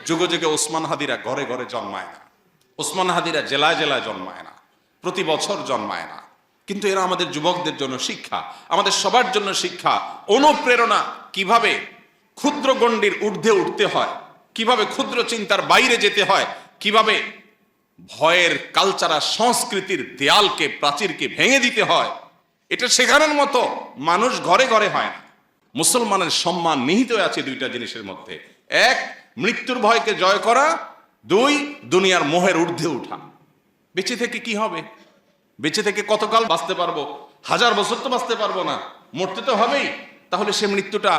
যুগে যুগে ওসমান হাদিরা ঘরে ঘরে জন্মায় না, ওসমান হাদিরা জেলায় জেলায় জন্মায় না, প্রতি বছর জন্মায় না, কিন্তু এরা আমাদের যুবকদের জন্য শিক্ষা, আমাদের সবার জন্য শিক্ষা, অনুপ্রেরণা। কিভাবে ক্ষুদ্র গণ্ডির ঊর্ধ্বে উঠতে হয়, কিভাবে ক্ষুদ্র চিন্তার বাইরে যেতে হয়, কিভাবে ভয়ের কালচারা সংস্কৃতির দেয়ালকে প্রাচীরকে ভেঙে দিতে হয়, এটা শেখানোর মতো মানুষ ঘরে ঘরে হয় না। মুসলমানের সম্মান নিহিত আছে দুইটা জিনিসের মধ্যে: এক, মৃত্যুর ভয়কে জয় করা; দুই, দুনিয়ার মোহের ঊর্ধ্বে উঠা। বেঁচে থেকে কি হবে? বেঁচে থেকে কতকাল বাঁচতে পারবো? 1000 বছর তো বাঁচতে পারবো না, মরতে তো হবেই। তাহলে সে মৃত্যুটা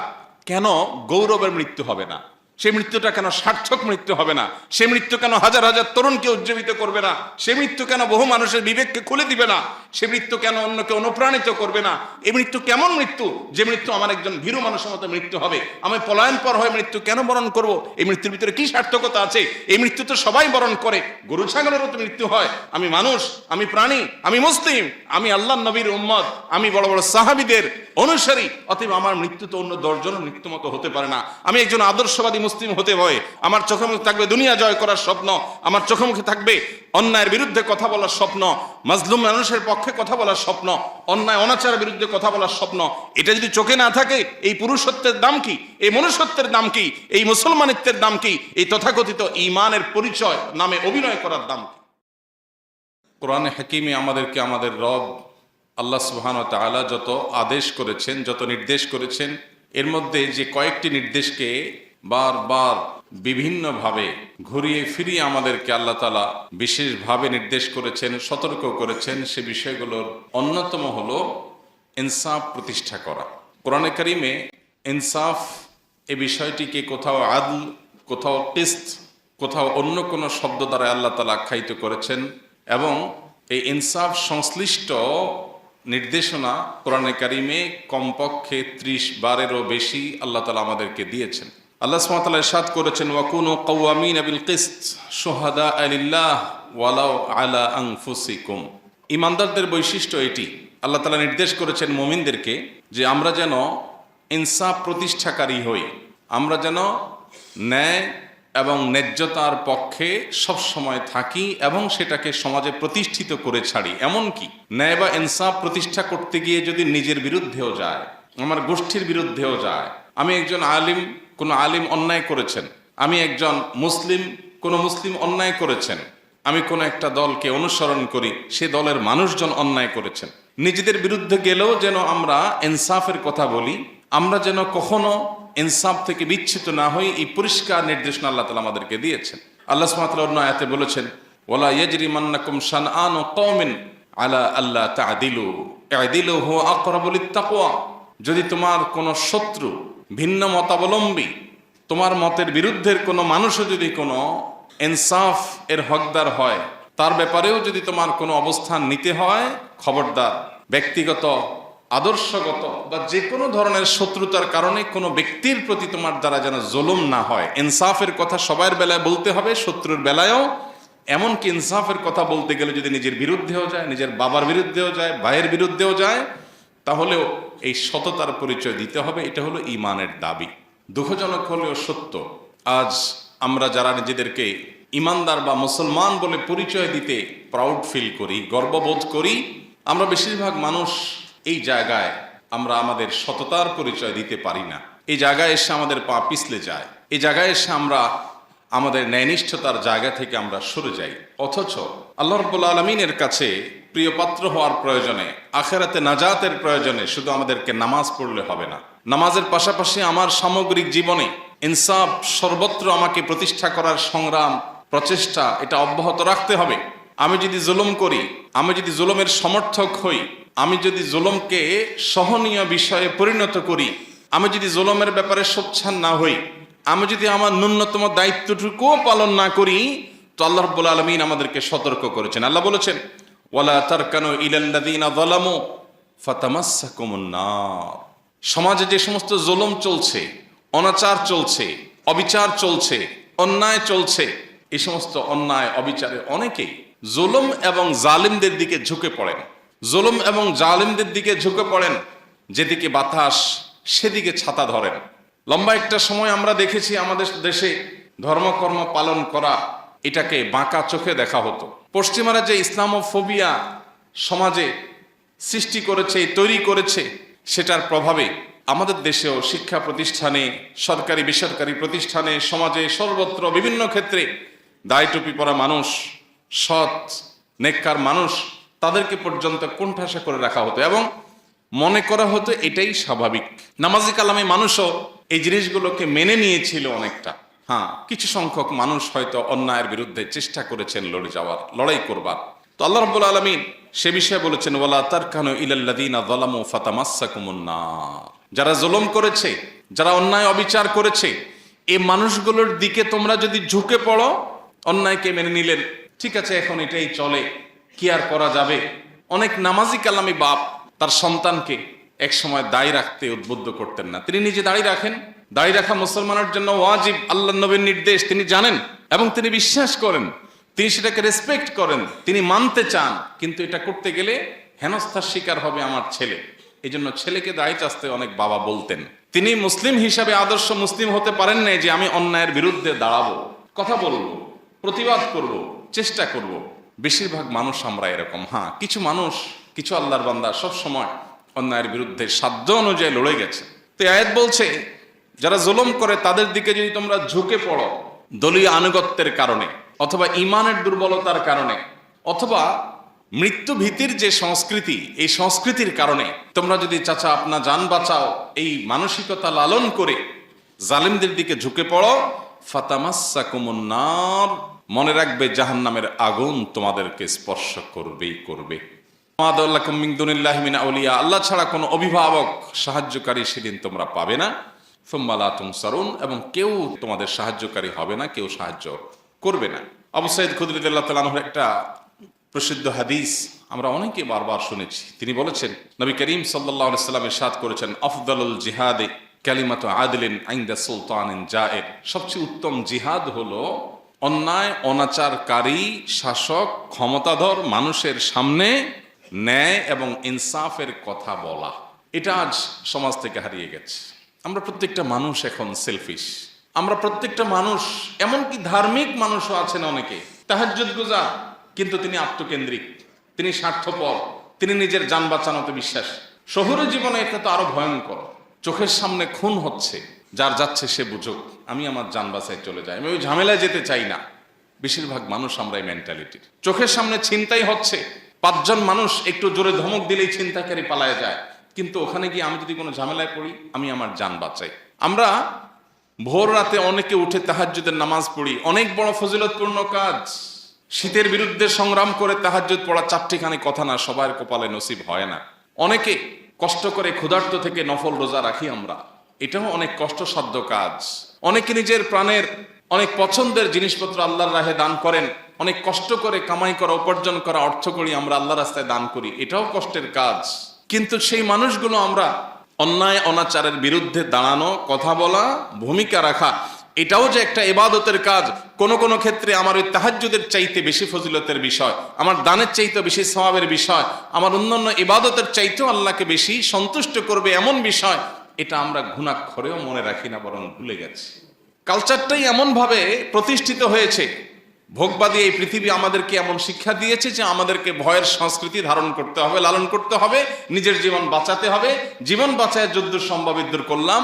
কেন গৌরবের মৃত্যু হবে না? সে মৃত্যুটা কেন সার্থক মৃত্যু হবে না? সে মৃত্যু কেন হাজার হাজার তরুণকে উজ্জীবিত করবে না? সে মৃত্যু কেন বহু মানুষের বিবেককে খুলে দিবে না? সে মৃত্যু কেন অন্যকে অনুপ্রাণিত করবে না? এই মৃত্যু কেমন মৃত্যু? যে মৃত্যু আমার একজন ভীরু মানুষের মতো মৃত্যু হবে। আমি পলায়ন পর হয়ে মৃত্যু কেন বরণ করব? এই মৃত্যুর ভিতরে কি সার্থকতা আছে? এই মৃত্যু তো সবাই বরণ করে, গরু ছাগলেরও তো মৃত্যু হয়। আমি মানুষ, আমি প্রাণী, আমি মুসলিম, আমি আল্লাহ নবীর উম্মত, আমি বড় বড় সাহাবীদের অনুসারী, অতএব আমার মৃত্যু তো অন্য 10 জনের মৃত্যু মতো হতে পারে না। আমি একজন আদর্শবাদী মুসলিম হতে হয়, আমার চোখে মুখে থাকবে দুনিয়া জয় করার স্বপ্ন, আমার চোখে মুখে থাকবে অন্যায়ের বিরুদ্ধে কথা বলার স্বপ্ন, মাজলুম মানুষের পক্ষে কথা বলার স্বপ্ন, অন্যায় অনাচারের বিরুদ্ধে কথা বলার স্বপ্ন। এটা যদি চোখে না থাকে, এই পুরুষত্বের দাম কি? এই মনুষ্যত্বের দাম কি? এই মুসলমানিত্বের দাম কি? এই তথাকথিত ঈমানের পরিচয় নামে অভিনয় করার দাম কি? কোরআনে হাকিমে আমাদেরকে আমাদের রব আল্লাহ সুবহানাহু ওয়া তাআলা যত আদেশ করেছেন, যত নির্দেশ করেছেন, এর মধ্যে যে কয়েকটি নির্দেশকে বারবার বিভিন্নভাবে ঘুরিয়ে ফিরিয়ে আমাদেরকে আল্লাহ তাআলা বিশেষভাবে নির্দেশ করেছেন, সতর্ক করেছেন, সে বিষয়গুলোর অন্যতম হলো ইনসাফ প্রতিষ্ঠা করা। কোরআনে কারিমে ইনসাফ এই বিষয়টিকে কোথাও আদল, কোথাও কিসত, কোথাও অন্য কোনো শব্দ দ্বারা আল্লাহ তাআলা আখ্যায়িত করেছেন, এবং এই ইনসাফ সংশ্লিষ্ট নির্দেশনা কোরআনে কারিমে কমপক্ষে 30 বারেরও বেশি আল্লাহ তাআলা আমাদেরকে দিয়েছেন। আল্লাহ সুবহানাহু ওয়া তাআলা ইরশাদ করেছেন, ওয়াকুনু কাওয়ামিনা বিল কিসত শুহাদাআ লিল্লাহ ওয়ালাউ আলা আনফুসিকুম। ঈমানদারদের বৈশিষ্ট্য এটি। আল্লাহ তাআলা নির্দেশ করেছেন মুমিনদেরকে যে আমরা যেন ইনসাফ প্রতিষ্ঠাকারী হই, আমরা যেন ন্যায় এবং ন্যায্যতার পক্ষে সব সময় থাকি এবং সেটাকে সমাজে প্রতিষ্ঠিত করে ছাড়ি। এমনকি ন্যায় বা ইনসাফ প্রতিষ্ঠা করতে গিয়ে যদি নিজের বিরুদ্ধেও যায়, আমার গোষ্ঠীর বিরুদ্ধেও যায়, আমি একজন আলিম, কোনো আলিম অন্যায় করেছেন, আমি একজন মুসলিম, কোনো মুসলিম অন্যায় করেছেন, আমি কোনো একটা দলকে অনুসরণ করি, সে দলের মানুষজন অন্যায় করেছেন, নিজেদের বিরুদ্ধে গেলেও যেন আমরা ইনসাফের কথা বলি, আমরা যেন কখনো ইনসাফ থেকে বিচ্ছিত না হই, এই পরিষ্কার নির্দেশনা আল্লাহ তাআলা আমাদেরকে দিয়েছেন। আল্লাহ সুবহানাহু ওয়া তাআলা অন্য আয়াতে বলেছেন, ওয়ালা ইয়াজরিমান্নাকুম শানআনু কওমিন আলা আল্লা তা'দিলু ই'দিলু হুয়া আকরাবু লিত-তাকওয়া। যদি তোমার কোনো শত্রু, ভিন্ন মতাবলম্বী, তোমার মতের বিরুদ্ধের কোনো মানুষও যদি কোনো ইনসাফ এর হকদার হয়, তার ব্যাপারেও যদি তোমার কোনো অবস্থান নিতে হয়, খবরদার ব্যক্তিগত, আদর্শগত বা যে কোনো ধরনের শত্রুতার কারণে কোনো ব্যক্তির প্রতি তোমার দ্বারা যেন জুলুম না হয়। ইনসাফের কথা সবার বেলায় বলতে হবে, শত্রুর বেলায়ও। এমনকি ইনসাফের কথা বলতে গেলে যদি নিজের বিরুদ্ধেও যায়, নিজের বাবার বিরুদ্ধেও যায়, ভাইয়ের বিরুদ্ধেও যায়, তাহলেও এই সততার পরিচয় দিতে হবে। এটা হলো ঈমানের দাবি। দুঃখজনক হলেও সত্য, আজ আমরা যারা নিজেদেরকে ঈমানদার বা মুসলমান বলে পরিচয় দিতে প্রাউড ফিল করি, গর্ববোধ করি, আমরা বেশিরভাগ মানুষ এই জায়গায় আমরা আমাদের সততার পরিচয় দিতে পারি না। এই জায়গায় এসে আমাদের পা পিছলে যায়, এই জায়গায় এসে আমরা আমাদের ন্যায়নিষ্ঠতার জায়গা থেকে আমরা সরে যাই। অথচ আল্লাহ রাব্বুল আলামিনের কাছে প্রিয় পাত্র হওয়ার প্রয়োজনে, আখিরাতে নাজাতের প্রয়োজনে শুধু আমাদেরকে নামাজ পড়লে হবে না। নামাজের পাশাপাশি আমার সামগ্রিক জীবনে ইনসাফ সর্বত্র আমাকে প্রতিষ্ঠা করার সংগ্রাম, প্রচেষ্টা, এটা অব্যাহত রাখতে হবে। আমি যদি জুলুম করি, আমি যদি জুলুমের সমর্থক হই, আমি যদি জুলুমকে সহনীয় বিষয়ে পরিণত করি, আমি যদি জুলুমের ব্যাপারে সোচ্চার না হই, আমি যদি আমার ন্যূনতম দায়িত্বটুকুও পালন না করি, তো আল্লাহ রাব্বুল আলামিন আমাদেরকে সতর্ক করেছেন। আল্লাহ বলেছেন, ওয়ালা তারকানু ইলাল্লাযীনা যালামু ফাতামাসসাকুমুন নার। সমাজে যে সমস্ত জুলুম চলছে, অনাচার চলছে, অবিচার চলছে, অন্যায় চলছে, এই সমস্ত অন্যায় অবিচারে অনেকেই জুলুম এবং জালিমদের দিকে ঝুঁকে পড়েন, জুলুম এবং জালিমদের দিকে ঝুঁকে পড়েন, যেদিকে বাতাস সেদিকে ছাতা ধরেন। লম্বা একটা সময় আমরা দেখেছি আমাদের দেশে ধর্মকর্ম পালন করা এটাকে বাঁকা চোখে দেখা হতো। পশ্চিমারা যে ইসলামোফোবিয়া সমাজে সৃষ্টি করেছে, তৈরি করেছে, সেটার প্রভাবে আমাদের দেশেও শিক্ষা প্রতিষ্ঠানে, সরকারি বেসরকারি প্রতিষ্ঠানে, সমাজে সর্বত্র বিভিন্ন ক্ষেত্রে দায় টুপি পরা মানুষ, সৎ নেককার মানুষ, তাদেরকে পর্যন্ত কোণঠাসা করে রাখা হতো এবং মনে করা হতো এটাই স্বাভাবিক। নামাজি কালামে মানুষও এই জিনিসগুলোকে মেনে নিয়েছিল অনেকটা। হ্যাঁ, কিছু সংখ্যক মানুষ হয়তো অন্যায়ের বিরুদ্ধে চেষ্টা করেছেন লড়াই করবার। তো আল্লাহ রাব্বুল আলামিন সে বিষয়ে বলেছেন, ওয়ালা তারকানু ইলাল্লাযীনা যালামু ফাতামাসসাকুমুন নার। যারা জুলুম করেছে, যারা অন্যায় অবিচার করেছে, এই মানুষগুলোর দিকে তোমরা যদি ঝুঁকে পড়ো, অন্যায়কে মেনে নিলেন, ঠিক আছে এখন এটাই চলে, কি আর করা যাবে। অনেক নামাজি কালামি বাপ তার সন্তানকে এক সময় দাড়ি রাখতে উদ্বুদ্ধ করতেন না। তিনি নিজে দাড়ি রাখেন, দাড়ি রাখা মুসলমানের জন্য ওয়াজিব, আল্লাহর নবীর নির্দেশ তিনি জানেন এবং তিনি বিশ্বাস করেন, তিনি সেটাকে রেসপেক্ট করেন, তিনি মানতে চান। কিন্তু এটা করতে গেলে হেনস্থার শিকার হবে আমার ছেলে। এই জন্য ছেলেকে দাড়ি চাচতে অনেক বাবা বলতেন। তিনি মুসলিম হিসাবে আদর্শ মুসলিম হতে পারেন নাই যে আমি অন্যায়ের বিরুদ্ধে দাঁড়াবো, কথা বলবো, প্রতিবাদ করব, চেষ্টা করব। বেশিরভাগ মানুষ আমরা এরকম। হ্যাঁ, কিছু মানুষ, কিছু আল্লাহর বান্দা সব সময় অন্যায়ের বিরুদ্ধে সাধ্য অনুযায়ী লড়ে গেছে। তো আয়াত বলছে যারা জুলুম করে তাদের দিকে যদি তোমরা ঝুঁকে পড়ো দলীয় আনুগত্যের কারণে, অথবা ইমানের দুর্বলতার কারণে, অথবা মৃত্যু ভীতির যে সংস্কৃতি, এই সংস্কৃতির কারণে তোমরা যদি চাচা আপনা জান বাঁচাও এই মানসিকতা লালন করে জালিমদের দিকে ঝুঁকে পড়ো, ফাতামাসসাকুমুন নার, মনে রাখবে জাহান্নামের আগুন তোমাদেরকে স্পর্শ করবেই করবে। আল্লাহ ছাড়া কোনো অভিভাবক সাহায্যকারী সেদিন তোমরা পাবে না। সুম্মা লা তুনসারুন, এবং কেউ তোমাদের সাহায্যকারী হবে না, কেউ সাহায্য করবে না। আবু সাঈদ খুদরী রাদিয়াল্লাহু তাআলা আনহুর একটা প্রসিদ্ধ হাদিস আমরা অনেকে বারবার শুনেছি। তিনি বলেছেন, নবী করিম সাল্লাল্লাহু আলাইহি ওয়াসাল্লাম ইরশাদ করেছেন, আফদালুল জিহাদে কালিমাতু আদলিন ইনদা সুলতানিন জায়ের। সবচেয়ে উত্তম জিহাদ হলো অন্যায় অনাচারকারী শাসক ক্ষমতাধর মানুষের সামনে ন্যায় এবং ইনসাফের কথা বলা। এটা আজ সমাজ থেকে হারিয়ে গেছে। আমরা প্রত্যেকটা মানুষ এখন সেলফিশ। আমরা প্রত্যেকটা মানুষ, এমনকি ধার্মিক মানুষও আছেন অনেকে তাহাজ্জুদ গুজার, কিন্তু তিনি আত্মকেন্দ্রিক, তিনি স্বার্থপর, তিনি নিজের জান বাঁচানোতে বিশ্বাস। শহুরে জীবনে এটা তো আরো ভয়ঙ্কর। চোখের সামনে খুন হচ্ছে, যার যাচ্ছে সে বুঝুক, আমি আমার জান বাঁচায় চলে যাই, আমি ওই ঝামেলায় যেতে চাই না। বেশিরভাগ মানুষ আমরা এই মেন্টালিটির। চোখের সামনে ছিনতাই হচ্ছে, 5 জন মানুষ একটু জোরে ধমক দিলেই ছিনতাইকারী পালায় যায়, কিন্তু ওখানে গিয়ে আমি যদি কোনো ঝামেলায় পড়ি, আমি আমার জান বাঁচাই। আমরা ভোর রাতে অনেকে উঠে তাহাজ্জুদের নামাজ পড়ি, অনেক বড় ফজিলতপূর্ণ কাজ। শীতের বিরুদ্ধে সংগ্রাম করে তাহাজ্জুদ পড়া চারটিখানি কথা না, সবার কপালে নসিব হয় না। অনেকে কষ্ট করে ক্ষুধার্ত থেকে নফল রোজা রাখি আমরা, এটাও অনেক কষ্টসাধ্য কাজ। অনেকে নিজের প্রাণের অনেক পছন্দের জিনিসপত্র আল্লাহর রাহে দান করেন, অনেক কষ্ট করে কামাই করা, উপার্জন করা অর্থ করি আমরা আল্লাহর রাস্তায় দান করি, এটাও কষ্টের কাজ। কিন্তু সেই মানুষগুলো আমরা অন্যায় অনাচারের বিরুদ্ধে দাঁড়ানো, কথা বলা, ভূমিকা রাখা, এটাও যে একটা ইবাদতের কাজ। কোন কোন ক্ষেত্রে আমার ওই তাহাজ্জুদের চাইতে বেশি ফজিলতের বিষয়, আমার দানের চাইতে বেশি সওয়াবের বিষয়, আমার অন্যান্য ইবাদতের চাইতেও আল্লাহকে বেশি সন্তুষ্ট করবে এমন বিষয়, এটা আমরা ঘুণাক্ষরেও মনে রাখি না, বরং ভুলে গেছি। কালচারটাই এমন ভাবে প্রতিষ্ঠিত হয়েছে, ভোগবাদী এই পৃথিবী আমাদেরকে এমন শিক্ষা দিয়েছে যে আমাদেরকে ভয়ের সংস্কৃতি ধারণ করতে হবে, লালন করতে হবে, নিজের জীবন বাঁচাতে হবে। জীবন বাঁচায় যদ্দূর সম্ভব ইদ্দূর করলাম।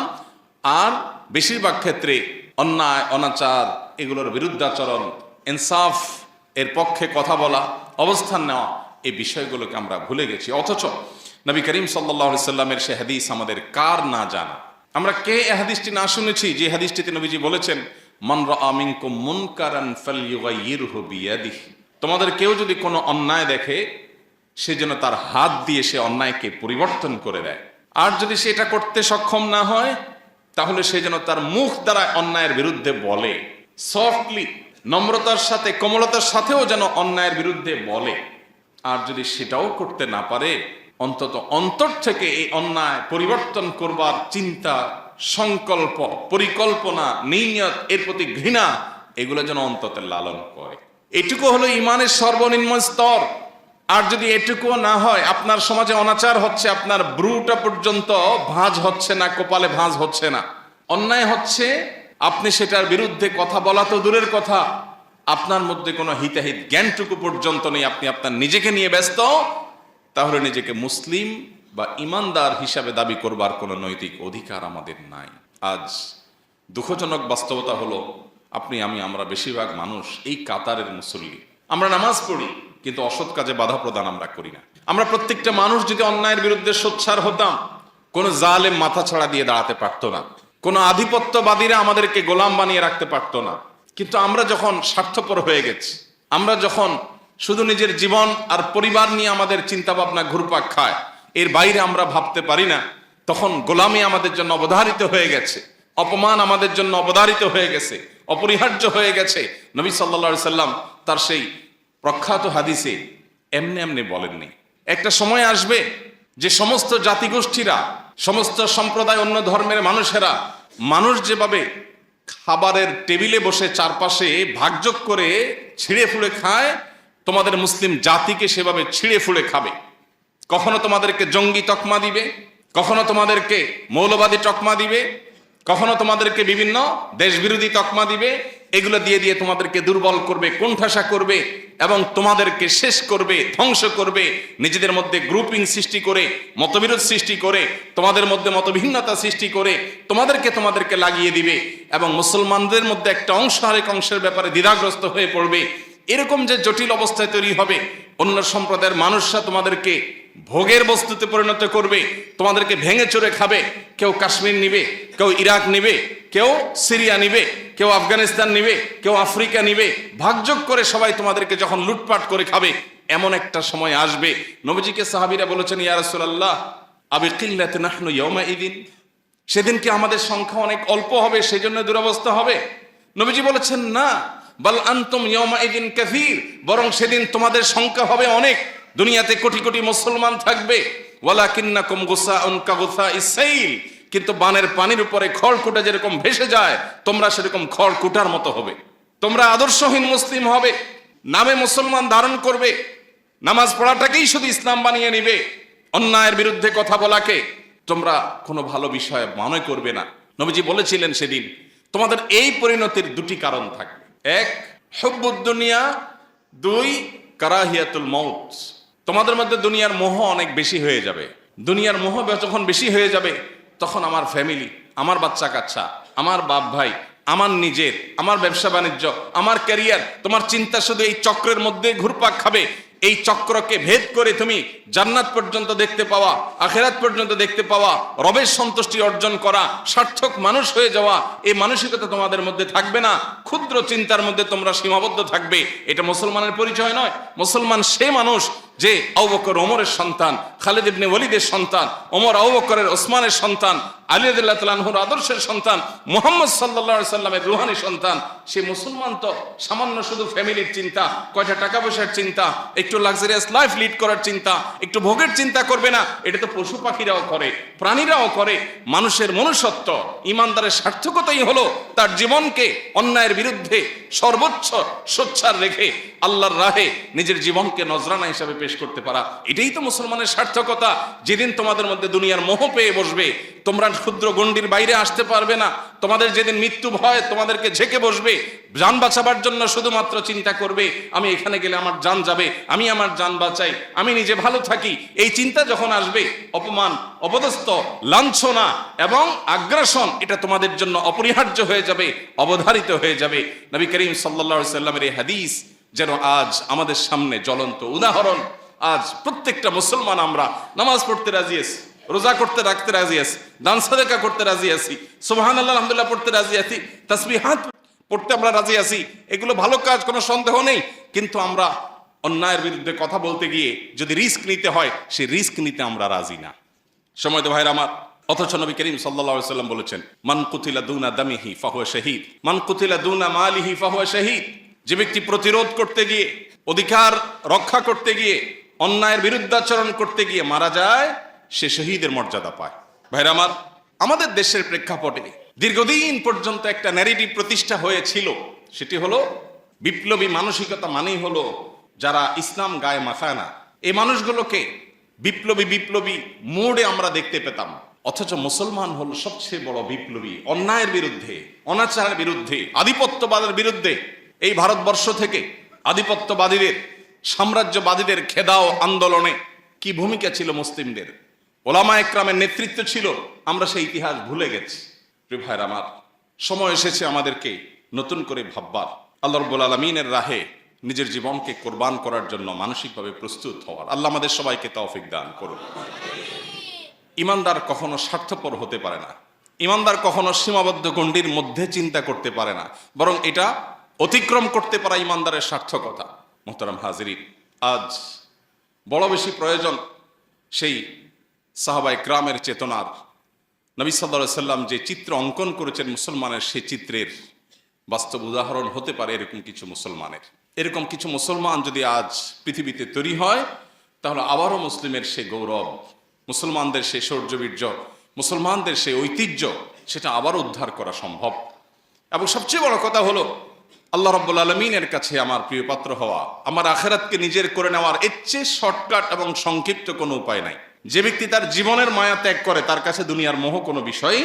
আর বেশিরভাগ ক্ষেত্রে অন্যায় অনাচার এগুলোর বিরুদ্ধাচরণ, ইনসাফ এর পক্ষে কথা বলা, অবস্থান নেওয়া, এই বিষয়গুলোকে আমরা ভুলে গেছি। অথচ নবী করিম সাল্লাল্লাহু আলাইহি সাল্লামের সে হাদিস আমাদের কার না জানা। আমরা কে এই হাদিসটি না শুনেছি, যে হাদিসটিতে নবীজি বলেছেন, মান রাআ মিনকুম মুনকারান ফালইউগাইয়িরহু বিয়াদিহি। তোমাদের কেউ যদি কোনো অন্যায় দেখে, সে যেন তার হাত দিয়ে সে অন্যায়কে পরিবর্তন করে দেয়। আর যদি সেটা করতে সক্ষম না হয়, তাহলে সে যেন তার মুখ দ্বারা অন্যায়ের বিরুদ্ধে বলে, সফটলি, নম্রতার সাথে, কোমলতার সাথেও যেন অন্যায়ের বিরুদ্ধে বলে। আর যদি সেটাও করতে না পারে, অন্তত অন্তর থেকে এই অন্যায় পরিবর্তন করবার চিন্তা, সংকল্প, পরিকল্পনা, নিয়ত, এর প্রতি ঘৃণা, এগুলো যেন অন্তত লালন করে। এটুকু হলো ইমানের সর্বনিম্ন স্তর। আর যদি এটুকুও না হয়, আপনার সমাজে অনাচার হচ্ছে, আপনার ব্রুটা পর্যন্ত ভাঁজ হচ্ছে না, কপালে ভাঁজ হচ্ছে না, অন্যায় হচ্ছে, আপনি সেটার বিরুদ্ধে কথা বলা তো দূরের কথা, আপনার মধ্যে কোনো হিতাহিত জ্ঞানটুকু পর্যন্ত নেই, আপনি আপনার নিজেকে নিয়ে ব্যস্ত, তাহলে নিজেকে মুসলিম বা ইমানদার হিসাবে দাবি করবার কোনো নৈতিক অধিকার আমাদের নাই। আজ দুঃখজনক বাস্তবতা হলো আপনি আমি আমরা বেশিরভাগ মানুষ এই কাতারের মুসল্লি। আমরা নামাজ পড়ি কিন্তু অসৎ কাজে বাধা প্রদান আমরা করি না। আমরা প্রত্যেকটা মানুষ যদি অন্যায়ের বিরুদ্ধে সোচ্চার হতাম, কোনো জালেম মাথা ছাড়া দিয়ে দাঁড়াতে পারতো না, কোনো আধিপত্যবাদীরা আমাদেরকে গোলাম বানিয়ে রাখতে পারতো না। কিন্তু আমরা যখন স্বার্থপর হয়ে গেছি, আমরা যখন শুধু নিজের জীবন আর পরিবার নিয়ে আমাদের চিন্তা ভাবনা ঘুরপাক খায়, এর বাইরে আমরা ভাবতে পারি না, তখন গোলামি আমাদের জন্য অবধারিত হয়ে গেছে, অপমান আমাদের জন্য অবধারিত হয়ে গেছে, অপরিহার্য হয়ে গেছে। নবী সাল্লাল্লাহু আলাইহি সাল্লাম তার সেই প্রখ্যাত হাদিসে এমনি এমনি বলেননি। একটা সময় আসবে যে সমস্ত জাতিগোষ্ঠীরা, সমস্ত সম্প্রদায়, অন্য ধর্মের মানুষেরা, মানুষ যেভাবে খাবারের টেবিলে বসে চারপাশে ভাগযোগ করে ছিঁড়ে ফুড়ে খায়, তোমাদের মুসলিম জাতিকে সেভাবে ছিঁড়ে ফুড়ে খাবে। কখনো তোমাদেরকে জঙ্গি তকমা দিবে, কখনো তোমাদেরকে মৌলবাদী তকমা দিবে, কখনো তোমাদেরকে বিভিন্ন দেশবিরোধী তকমা দিবে। এগুলো দিয়ে দিয়ে তোমাদেরকে দুর্বল করবে, কোণঠাসা করবে এবং তোমাদেরকে শেষ করবে, ধ্বংস করবে। নিজেদের মধ্যে গ্রুপিং সৃষ্টি করে, মতবিরোধ সৃষ্টি করে, তোমাদের মধ্যে মতভিন্নতা সৃষ্টি করে তোমাদেরকে লাগিয়ে দিবে এবং মুসলমানদের মধ্যে একটা অংশ আরেক অংশের ব্যাপারে দ্বিধাগ্রস্ত হয়ে পড়বে। এরকম যে জটিল অবস্থায় তৈরি হবে, অন্য সম্প্রদায়ের মানুষরা তোমাদেরকে ভোগের বস্তুতে পরিণত করবে, তোমাদেরকে ভেঙে চড়ে খাবে। কেউ কাশ্মীর নিবে, কেউ ইরাক নিবে, কেউ সিরিয়া নিবে, কেউ আফগানিস্তান নিবে, কেউ আফ্রিকা নিবে। ভাগযোগ করে সবাই তোমাদেরকে যখন লুটপাট করে খাবে, এমন একটা সময় আসবে। নবীজিকে সাহাবীরা বলেছেন, ইয়া রাসূলুল্লাহ আবি কিল্লাতি নাহনু ইয়াউমাইদিন, সেদিন কি আমাদের সংখ্যা অনেক অল্প হবে, সেজন্য দুরবস্থা হবে? নবীজি বলেছেন, না, বাল আনতুম ইয়াউমাইদিন কাসীর, বরং সেদিন তোমাদের সংখ্যা হবে অনেক। দুনিয়াতে কোটি কোটি মুসলমান থাকবে, ওয়ালাকিন্নাকুম গুসাউন কাগুসাইস সাইল, কিন্তু বানের পানির উপরে খড়কুটা যেরকম ভেসে যায়, তোমরা সেরকম খড়কুটার মতো হবে। তোমরা আদর্শহীন মুসলিম হবে, নামে মুসলমান ধারণ করবে, নামাজ পড়াটাকেই শুধু ইসলাম বানিয়ে নিবে, অন্যায়ের বিরুদ্ধে কথা বলাকে তোমরা কোনো ভালো বিষয় মনে করবে না। নবীজি বলেছিলেন সেদিন তোমাদের এই পরিণতির দুটি কারণ থাকবে, এক হুব্বুদ দুনিয়া, দুই কারাহিয়াতুল মউত। তোমাদের মধ্যে দুনিয়ার মোহ অনেক বেশি হয়ে যাবে। দুনিয়ার মোহ যখন বেশি হয়ে যাবে, তখন আমার ফ্যামিলি, আমার বাচ্চা কাচ্চা, আমার বাপ ভাই, আমার নিজের, আমার ব্যবসা বাণিজ্য, আমার ক্যারিয়ার, তোমার চিন্তা শুধু এই চক্রের মধ্যে ঘুরপাক খাবে। এই চক্রকে ভেদ করে তুমি জান্নাত পর্যন্ত দেখতে পাওয়া, আখিরাত পর্যন্ত দেখতে পাওয়া, রবের সন্তুষ্টি অর্জন করা, সার্থক মানুষ হয়ে যাওয়া, এই মানসিকতা তোমাদের মধ্যে থাকবে না। ক্ষুদ্র চিন্তার মধ্যে তোমরা সীমাবদ্ধ থাকবে। এটা মুসলমানের পরিচয় নয়। মুসলমান সে মানুষ যে আবু বকর ওমরের সন্তান, খালিদ ইবনে ওয়ালিদের সন্তান, ওমর আবু বকরের ওসমানের সন্তান, আলী রাদিয়াল্লাহু তাআলা আনহুর আদর্শের সন্তান, মুহাম্মদ সাল্লাল্লাহু আলাইহি সাল্লামের রূহানি সন্তান। সে মুসলমান তো সামান্য শুধু ফ্যামিলির চিন্তা, কয়টা টাকা পয়সার চিন্তা, একটু লাক্সারিয়াস লাইফ লিড করার চিন্তা, একটু ভোগের চিন্তা করবে না। এটা তো পশু পাখিরাও করে, প্রাণীরাও করে। মানুষের মনুষ্যত্ব, ইমানদারের সার্থকতাই হলো তার জীবনকে অন্যায়ের বিরুদ্ধে সর্বোচ্চ সোচ্চার রেখে আল্লাহর রাহে নিজের জীবনকে নজরানা হিসাবে পেশ করতে পারা। এটাই তো মুসলমানের সার্থকতা। যেদিন তোমাদের মধ্যে দুনিয়ার মোহ পেয়ে বসবে, তোমরা ক্ষুদ্র গণ্ডির বাইরে আসতে পারবে না। তোমাদের যেদিন মৃত্যু ভয় তোমাদেরকে ঝেঁকে বসবে, জান বাঁচাবার জন্য শুধুমাত্র চিন্তা করবে, আমি এখানে গেলে আমার জান যাবে, আমি আমার জান বাঁচাই, আমি নিজে ভালো থাকি। এই চিন্তা যখন আসবে, অপমান, অপদস্থ, লাঞ্ছনা এবং আগ্রাসন এটা তোমাদের জন্য অপরিহার্য হয়ে যাবে, অবধারিত হয়ে যাবে। নবী করিম সাল্লাল্লাহু আলাইহি সাল্লামের এই হাদিস যেন আজ আমাদের সামনে জ্বলন্ত উদাহরণ। আজ প্রত্যেকটা মুসলমান আমরা নামাজ পড়তে রাজি আছি, রোজা করতে রাখতে রাজি আছি, দান সাদাকা করতে রাজি আছি, সুবহানাল্লাহ আলহামদুলিল্লাহ পড়তে রাজি আছি, তাসবিহাত পড়তে আমরা রাজি আছি। এগুলো ভালো কাজ, কোনো সন্দেহ নেই। কিন্তু আমরা অন্যায়ের বিরুদ্ধে কথা বলতে গিয়ে যদি রিস্ক নিতে হয়, সেই রিস্ক নিতে আমরা রাজি না। সময় তো ভাইরা আমার, অথচ নবী করিম সাল্লাল্লাহু আলাইহি সাল্লাম বলেছেন, মান কুতিলা দুনা দামিহি ফাহুয়া শাহীদ, মান কুতিলা দুনা মালিহি ফাহুয়া শাহীদ। যে ব্যক্তি প্রতিরোধ করতে গিয়ে, অধিকার রক্ষা করতে গিয়ে, অন্যায়ের বিরুদ্ধাচরণ করতে গিয়ে মারা যায়, সে শহীদের মর্যাদা পায়। ভাইরা আমার, আমাদের দেশের প্রেক্ষাপটে দীর্ঘদিন পর্যন্ত একটা ন্যারেটিভ প্রতিষ্ঠা হয়েছিল। সেটি হলো বিপ্লবী মানসিকতা মানেই হলো যারা ইসলাম গায়ে মাখায় না। এই মানুষগুলোকে বিপ্লবী বিপ্লবী মোড়ে আমরা দেখতে পেতাম। অথচ মুসলমান হলো সবচেয়ে বড় বিপ্লবী, অন্যায়ের বিরুদ্ধে, অনাচারের বিরুদ্ধে, আধিপত্যবাদের বিরুদ্ধে। এই ভারতবর্ষ থেকে আধিপত্যবাদীদের, সাম্রাজ্যবাদীদের খেদাও আন্দোলনে কি ভূমিকা ছিল মুসলিমদের, ওলামা একরামের নেতৃত্ব ছিল, আমরা সেই ইতিহাস ভুলে গেছি। প্রিয় ভাইরা আমার, সময় এসেছে আমাদেরকে নতুন করে ভাববার, আল্লাহ রাব্বুল আলামিনের রাহে নিজের জীবনকে কোরবান করার জন্য মানসিকভাবে প্রস্তুত হওয়ার। আল্লাহ আমাদের সবাইকে তৌফিক দান করুন। ইমানদার কখনো স্বার্থপর হতে পারে না, ইমানদার কখনো সীমাবদ্ধ গণ্ডির মধ্যে চিন্তা করতে পারে না, বরং এটা অতিক্রম করতে পারা ইমানদারের সার্থকতা। মুহতারাম হাজিরিন, আজ বড় বেশি প্রয়োজন সেই সাহাবায়ে কেরামের চেতনার। নবী সাল্লাল্লাহু আলাইহি সাল্লাম যে চিত্র অঙ্কন করেছেন মুসলমানের, সেই চিত্রের বাস্তব উদাহরণ হতে পারে এরকম কিছু মুসলমানের। এরকম কিছু মুসলমান যদি আজ পৃথিবীতে তৈরি হয়, তাহলে আবারও মুসলিমের সে গৌরব, মুসলমানদের সেই শৌর্যবীর্য, মুসলমানদের সেই ঐতিহ্য, সেটা আবার উদ্ধার করা সম্ভব। এবং সবচেয়ে বড় কথা হলো, আল্লাহ রাব্বুল আলামিনের কাছে আমার প্রিয় পাত্র হওয়া, আমার আখিরাতকে নিজের করে নেওয়ার এর চেয়ে শর্টকাট এবং সংক্ষিপ্ত কোনো উপায় নাই। যে ব্যক্তি তার জীবনের মায়া ত্যাগ করে, তার কাছে দুনিয়ার মোহ কোনো বিষয়।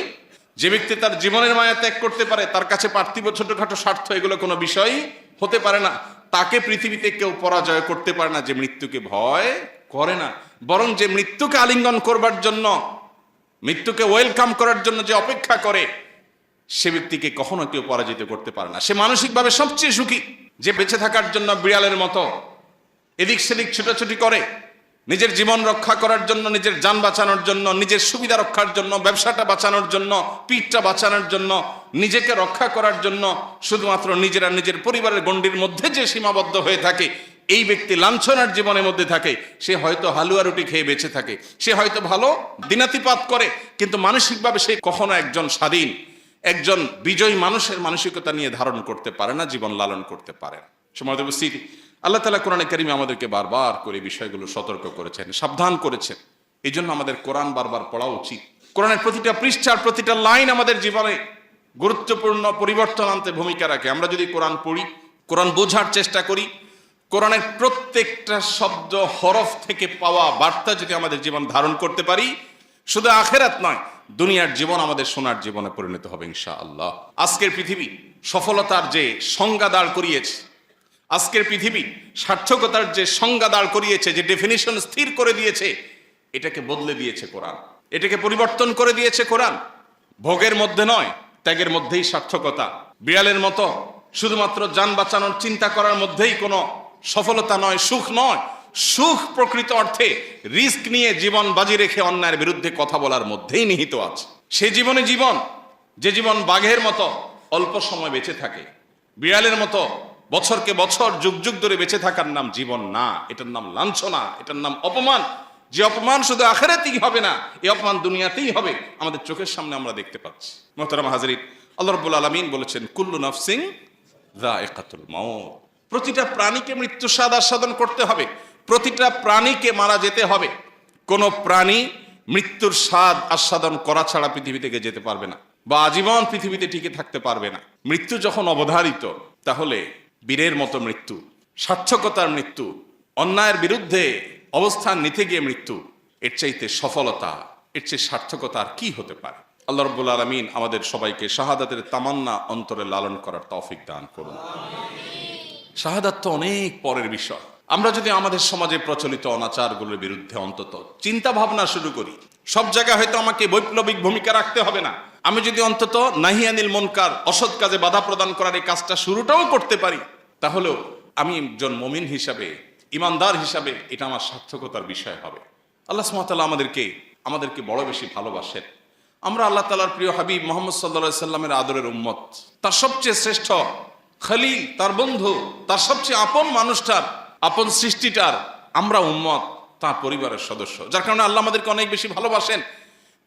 যে ব্যক্তি তার জীবনের মায়া ত্যাগ করতে পারে, তার কাছে পার্থিব ছোটখাটো স্বার্থ এগুলো কোনো বিষয় হতে পারে না। তাকে পৃথিবীতে কেউ পরাজয় করতে পারে না যে মৃত্যুকে ভয় করে না, বরং যে মৃত্যুকে আলিঙ্গন করবার জন্য, মৃত্যুকে ওয়েলকাম করার জন্য যে অপেক্ষা করে, সে ব্যক্তিকে কখনো কেউ পরাজিত করতে পারে না। সে মানসিকভাবে সবচেয়ে সুখী। যে বেঁচে থাকার জন্য বিড়ালের মতো এদিক সেদিক ছুটাছুটি করে, নিজের জীবন রক্ষা করার জন্য, নিজের যান বাঁচানোর জন্য, নিজের সুবিধা রক্ষার জন্য, ব্যবসাটা বাঁচানোর জন্য, পিঠটা বাঁচানোর জন্য, নিজেকে রক্ষা করার জন্য শুধুমাত্র নিজেরা নিজের পরিবারের গণ্ডির মধ্যে যে সীমাবদ্ধ হয়ে থাকে, এই ব্যক্তি লাঞ্ছনার জীবনের মধ্যে থাকে। সে হয়তো হালুয়া রুটি খেয়ে বেঁচে থাকে, সে হয়তো ভালো দিনাতিপাত করে, কিন্তু মানসিকভাবে সে কখনো একজন স্বাধীন, একজন বিজয়ী মানুষের মানসিকতা নিয়ে ধারণ করতে পারে না, জীবন লালন করতে পারে না। সময় উপস্থিতি, আল্লাহ তাআলা কোরআনে কারীমে আমাদেরকে বারবার করে বিষয়গুলো সতর্ক করেছেন, সাবধান করেছেন। এই জন্য আমাদের কোরআন বারবার পড়া উচিত। কোরআনের প্রতিটা পৃষ্ঠার প্রতিটা লাইন আমাদের জীবনে গুরুত্বপূর্ণ পরিবর্তন আনতে ভূমিকা রাখে। আমরা যদি কোরআন পড়ি, কোরআন বোঝার চেষ্টা করি, কোরআনের প্রত্যেকটা শব্দ হরফ থেকে পাওয়া বার্তা যদি আমাদের জীবন ধারণ করতে পারি, শুধু আখিরাত নয়, দুনিয়ার জীবন আমাদের সোনার জীবনে পরিণত হবে ইনশাআল্লাহ। আজকের পৃথিবী সফলতার যে সংজ্ঞা দাঁড় করিয়েছে, আজকের পৃথিবী সার্থকতার যে সংজ্ঞা দাঁড় করিয়েছে, যে ডেফিনিশন স্থির করে দিয়েছে, এটাকে বদলে দিয়েছে কোরআন, এটাকে পরিবর্তন করে দিয়েছে কোরআন। ভোগের মধ্যে নয়, ত্যাগের মধ্যেই সার্থকতা। বিড়ালের মতো শুধুমাত্র যান বাঁচানোর চিন্তা করার মধ্যেই কোনো সফলতা নয়, সুখ নয়। সুখ প্রকৃত অর্থে রিস্ক নিয়ে জীবন বাজি রেখে অন্যায়ের বিরুদ্ধে কথা বলার মধ্যেই নিহিত আছে। সে জীবনে জীবন, যে জীবন বাঘের মতো অল্প সময় বেঁচে থাকে, বিড়ালের মতো বছরকে বছর যুগ যুগ ধরে বেঁচে থাকার নাম জীবন না, এটার নাম লাঞ্ছনা, এটার নাম অপমান। যে অপমান শুধু আখিরাতেই হবে না, এই অপমান দুনিয়াতেই হবে, আমাদের চোখের সামনে আমরা দেখতে পাচ্ছি। মুহতারাম হাজিরিন, আল্লাহ রাব্বুল আলামিন বলেছেন, কুল্লু নাফসিন যায়িকাতুল মাউত। প্রতিটা প্রাণীকে মৃত্যু স্বাদ আস্বাদন করতে হবে, প্রতিটা প্রাণীকে মারা যেতে হবে। কোন প্রাণী মৃত্যুর স্বাদ আস্বাদন করা ছাড়া পৃথিবী থেকে যেতে পারবে না, বা আজীবন পৃথিবীতে টিকে থাকতে পারবে না। মৃত্যু যখন অবধারিত, তাহলে বীরের মতো মৃত্যু, সার্থকতার মৃত্যু, অন্যায়ের বিরুদ্ধে অবস্থান নিতে গিয়ে মৃত্যু, এর চাইতে সফলতা, এর চেয়ে সার্থকতা আর কি হতে পারে? আল্লাহ রাব্বুল আলামিন আমাদের সবাইকে শাহাদাতের তামান্না অন্তরে লালন করার তৌফিক দান করুন। শাহাদাত তো অনেক পরের বিষয়। আমরা যদি আমাদের সমাজে প্রচলিত অনাচারগুলোর বিরুদ্ধে অন্তত চিন্তা ভাবনা শুরু করি, সব জায়গায় হয়তো আমাকে বৈপ্লবিক ভূমিকা রাখতে হবে না, আমি যদি অন্তত নাহি আনিল মুনকার, অসৎ কাজে বাধা প্রদান করার এই কাজটা শুরুটাও করতে পারি, তাহলেও আমি একজন মুমিন হিসাবে, ইমানদার হিসাবে এটা আমার সার্থকতার বিষয় হবে। আল্লাহ সুবহানাহু ওয়া তাআলা আমাদেরকে বড় বেশি ভালোবাসেন। আমরা আল্লাহ তাআলার প্রিয় হাবিব মুহাম্মদ সাল্লাল্লাহু আলাইহি সাল্লামের আদরের উম্মত, তার সবচেয়ে শ্রেষ্ঠ খলিল, তার বন্ধু, তার সবচেয়ে আপন মানুষটার, আপন সৃষ্টিটার আমরা উম্মত, তার পরিবারের সদস্য। যার কারণে আল্লাহ আমাদেরকে অনেক বেশি ভালোবাসেন।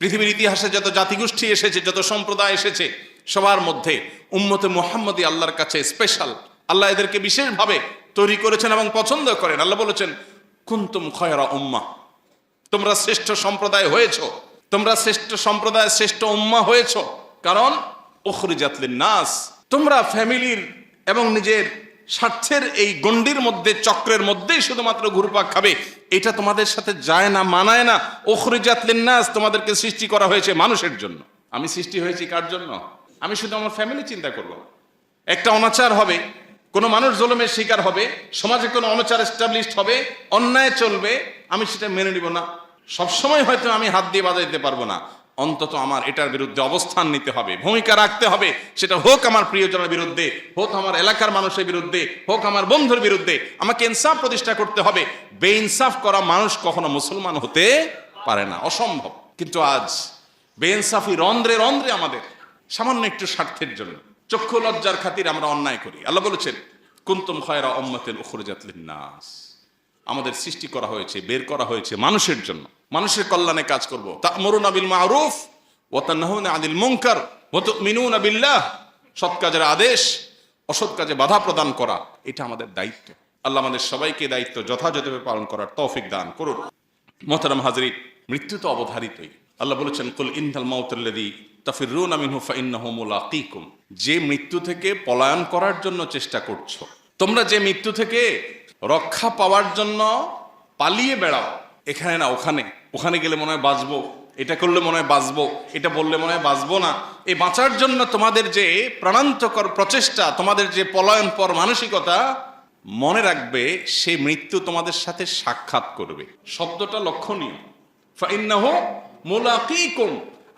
পৃথিবীর ইতিহাসে যত জাতিগোষ্ঠী এসেছে, যত সম্প্রদায় এসেছে, সবার মধ্যে উম্মতে মুহাম্মদী আল্লাহর কাছে স্পেশাল। আল্লাহ এদেরকে বিশেষভাবে তৈরি করেছেন এবং পছন্দ করেন। আল্লাহ বলেছেন, কুনতুম খায়রা উম্মাহ, তোমরা শ্রেষ্ঠ সম্প্রদায় হয়েছো, তোমরা শ্রেষ্ঠ সম্প্রদায়, শ্রেষ্ঠ উম্মাহ হয়েছো, কারণ উখরিজাত লিন-নাস, তোমরা ফ্যামিলির এবং নিজের স্বার্থের এই গণ্ডির মধ্যে, চক্রের মধ্যেই শুধুমাত্র ঘুরপাক খাবে, এটা তোমাদের সাথে যায় না, মানায় না। উখরিজাত লিন্নাস, তোমাদেরকে সৃষ্টি করা হয়েছে মানুষের জন্য। আমি সৃষ্টি হয়েছি কার জন্য? আমি শুধু আমার ফ্যামিলি চিন্তা করব। একটা অনাচার হবে, কোনো মানুষ জুলুমের শিকার হবে, সমাজে কোনো অনাচার এস্টাবলিশড হবে, অন্যায় চলবে, আমি সেটা মেনে নিব না। সবসময় হয়তো আমি হাত দিয়ে বাজাইতে পারবো না, অন্তত আমার এটার বিরুদ্ধে অবস্থান নিতে হবে, ভূমিকা রাখতে হবে। সেটা হোক আমার প্রিয়জনের বিরুদ্ধে, হোক আমার এলাকার মানুষের বিরুদ্ধে, হোক আমার বন্ধুর বিরুদ্ধে। আমাকে ইনসাফ প্রতিষ্ঠা করতে হবে। বেইনসাফ করা মানুষ কখনো মুসলমান হতে পারে না, অসম্ভব। কিন্তু আজ বেইনসাফি রন্ধ্রে রন্ধ্রে আমাদের, সামান্য একটু স্বার্থের জন্য, চক্ষু লজ্জার খাতির আমরা অন্যায় করি। আল্লাহ বলেছেন, কুনতুম খায়রা উম্মাতিন উখরিজাত লিন্নাস, আমাদের সৃষ্টি করা হয়েছে, বের করা হয়েছে মানুষের জন্য, মানুষের কল্যাণে কাজ করব। তা'মুরুনা বিল মা'রুফ ওয়া তানহাউনা আনিল মুনকার ওয়া তু'মিনুনা বিল্লাহ, সৎ কাজের আদেশ, অসৎ কাজে বাধা প্রদান করা, এটা আমাদের দায়িত্ব। আল্লাহ আমাদের সবাইকে দায়িত্ব যথাযথভাবে পালন করার তৌফিক দান করুন। মুহতারাম হাজরিন, মৃত্যু তো অবধারিতই। আল্লাহ বলেছেন, কুল ইন্নাল মাউতাল্লাযী তাফিরুনা মিনহু ফাইন্নাহু মুলাকীকুম, যে মৃত্যু থেকে পলায়ন করার জন্য চেষ্টা করছো, তোমরা যে মৃত্যু থেকে রক্ষা পাওয়ার জন্য পালিয়ে বেড়াও, এখানে না ওখানে, ওখানে গেলে মনে হয় বাঁচবো, এটা করলে মনে হয় বাঁচবো, এটা বললে মনে হয় বাঁচবো না, এই বাঁচার জন্য তোমাদের যে প্রাণান্তকর প্রচেষ্টা, তোমাদের যে পলায়ন পর মানসিকতা, মনে রাখবে সে মৃত্যু তোমাদের সাথে সাক্ষাৎ করবে। শব্দটা লক্ষণীয়, ফাইন্নাহু মুলাকীকুম।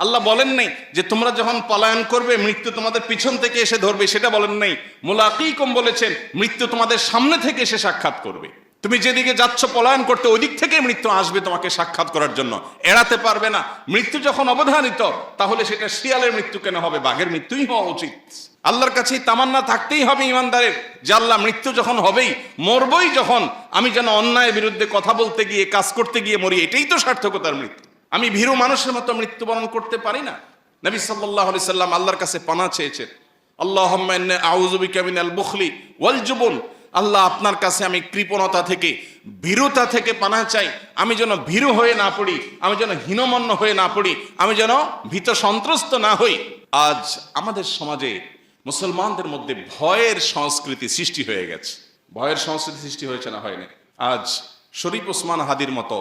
আল্লাহ বলেন নাই যে তোমরা যখন পলায়ন করবে মৃত্যু তোমাদের পিছন থেকে এসে ধরবে, সেটা বলেন নাই। মুলাকীকুম বলেছেন মৃত্যু তোমাদের সামনে থেকে এসে সাক্ষাৎ করবে। তুমি যেদিকে যাচ্ছ পলায়ন করতে, ওই দিক থেকে মৃত্যু আসবে তোমাকে সাক্ষাৎ করার জন্য, এড়াতে পারবে না। মৃত্যু যখন অবধারিত, তাহলে সেটা শিয়ালের মৃত্যু কেন হবে, বাঘের মৃত্যুই হওয়া উচিত। আল্লাহর কাছে তামান্না থাকতেই হবে ইমানদারের, যে আল্লাহ মৃত্যু যখন হবেই, মরবই যখন, আমি যেন অন্যায়ের বিরুদ্ধে কথা বলতে গিয়ে, কাজ করতে গিয়ে মরি, এটাই তো সার্থকতার মৃত্যু। আমি ভীরু মানুষের মতো মৃত্যুবরণ করতে পারি না। নবী সাল্লাল্লাহু আলাইহি সাল্লাম আল্লাহর কাছে পানাহ চেয়েছেন, আল্লাহুম্মা ইন্নী আউযু বিকা মিনাল বুখলি ওয়াল জুবন, আল্লাহ আপনার কাছে আমি কৃপণতা থেকে, ভীরুতা থেকে পানাহ চাই। আমি যেন ভীরু হয়ে না পড়ি, আমি যেন হীনমন্য হয়ে না পড়ি, আমি যেন ভীত সন্ত্রস্ত না হই। আজ আমাদের সমাজে মুসলমানদের মধ্যে ভয়ের সংস্কৃতি সৃষ্টি হয়ে গেছে। ভয়ের সংস্কৃতি সৃষ্টি হয়েছে না হয়নি? আজ শরীফ ওসমান হাদির মতো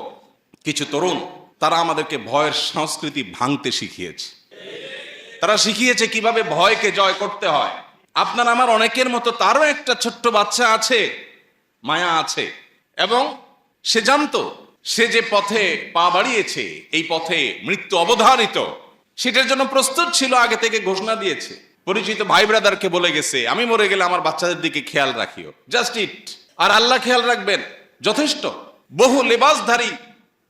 কিছু তরুণ, তারা আমাদেরকে ভয়ের সংস্কৃতি ভাঙতে শিখিয়েছে। তারা শিখিয়েছে কিভাবে ভয়কে জয় করতে হয়। আপনার আমার অনেকের মতো তারও একটা ছোট্ট বাচ্চা আছে, মায়া আছে, এবং সে জানতো সে যে পথে পা বাড়িয়েছে, এই পথে মৃত্যু অবধারিত, সেটার জন্য প্রস্তুত ছিল, আগে থেকে ঘোষণা দিয়েছে। পরিচিত ভাই ব্রাদারকে বলে গেছে, আমি মরে গেলে আমার বাচ্চাদের দিকে খেয়াল রাখিও, জাস্ট ইট। আর আল্লাহ খেয়াল রাখবেন, যথেষ্ট। বহু লেবাসধারী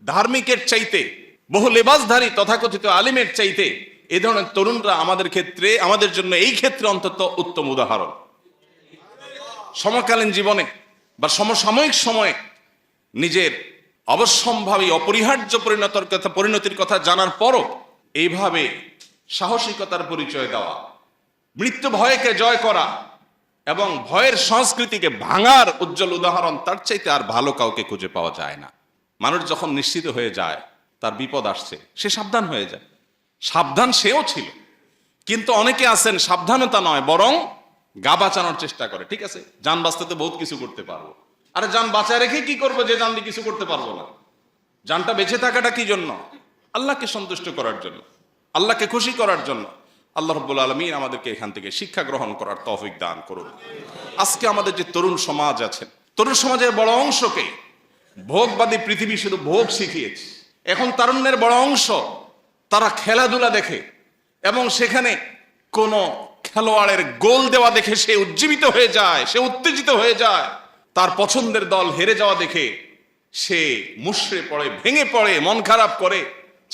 ধার্মিকের চাইতে, বহু লেবাসধারী তথাকথিত আলিমের চাইতে এ ধরনের তরুণরা আমাদের ক্ষেত্রে, আমাদের জন্য এই ক্ষেত্রে অন্তত উত্তম উদাহরণ। সমকালীন জীবনে বা সমসাময়িক সময়ে নিজের অবশ্যম্ভাবী অপরিহার্য পরিণতির কথা জানার পরও এইভাবে সাহসিকতার পরিচয় দেওয়া, মৃত্যু ভয়কে জয় করা এবং ভয়ের সংস্কৃতিকে ভাঙার উজ্জ্বল উদাহরণ তার চাইতে আর ভালো কাউকে খুঁজে পাওয়া যায় না। মানুষ যখন নিশ্চিত হয়ে যায় তার বিপদ আসছে, সে সাবধান হয়ে যায়। সাবধান সেও ছিল, কিন্তু অনেকে আছেন সাবধানতা নয় বরং গা বাঁচানোর চেষ্টা করে। ঠিক আছে, জান বাঁচতে বহুত কিছু করতে পারবো, আরে জান বাঁচায় রেখে কি করবো যে জান দিয়ে কিছু করতে পারবো না? জানটা বেঁচে থাকাটা কি জন্য? আল্লাহকে সন্তুষ্ট করার জন্য, আল্লাহকে খুশি করার জন্য। আল্লাহ রাব্বুল আলামিন আমাদেরকে এখান থেকে শিক্ষা গ্রহণ করার তৌফিক দান করুন। আজকে আমাদের যে তরুণ সমাজ আছেন, তরুণ সমাজের বড় অংশকে ভোগবাদী পৃথিবী শুধু ভোগ শিখিয়েছে। এখন তারুণ্যের বড় অংশ তারা খেলাধুলা দেখে এবং সেখানে কোন খেলোয়াড়ের গোল দেওয়া দেখে সে উজ্জীবিত হয়ে যায়, সে উত্তেজিত হয়ে যায়। তার পছন্দের দল হেরে যাওয়া দেখে সে মুষড়ে পড়ে, ভেঙে পড়ে, মন খারাপ করে,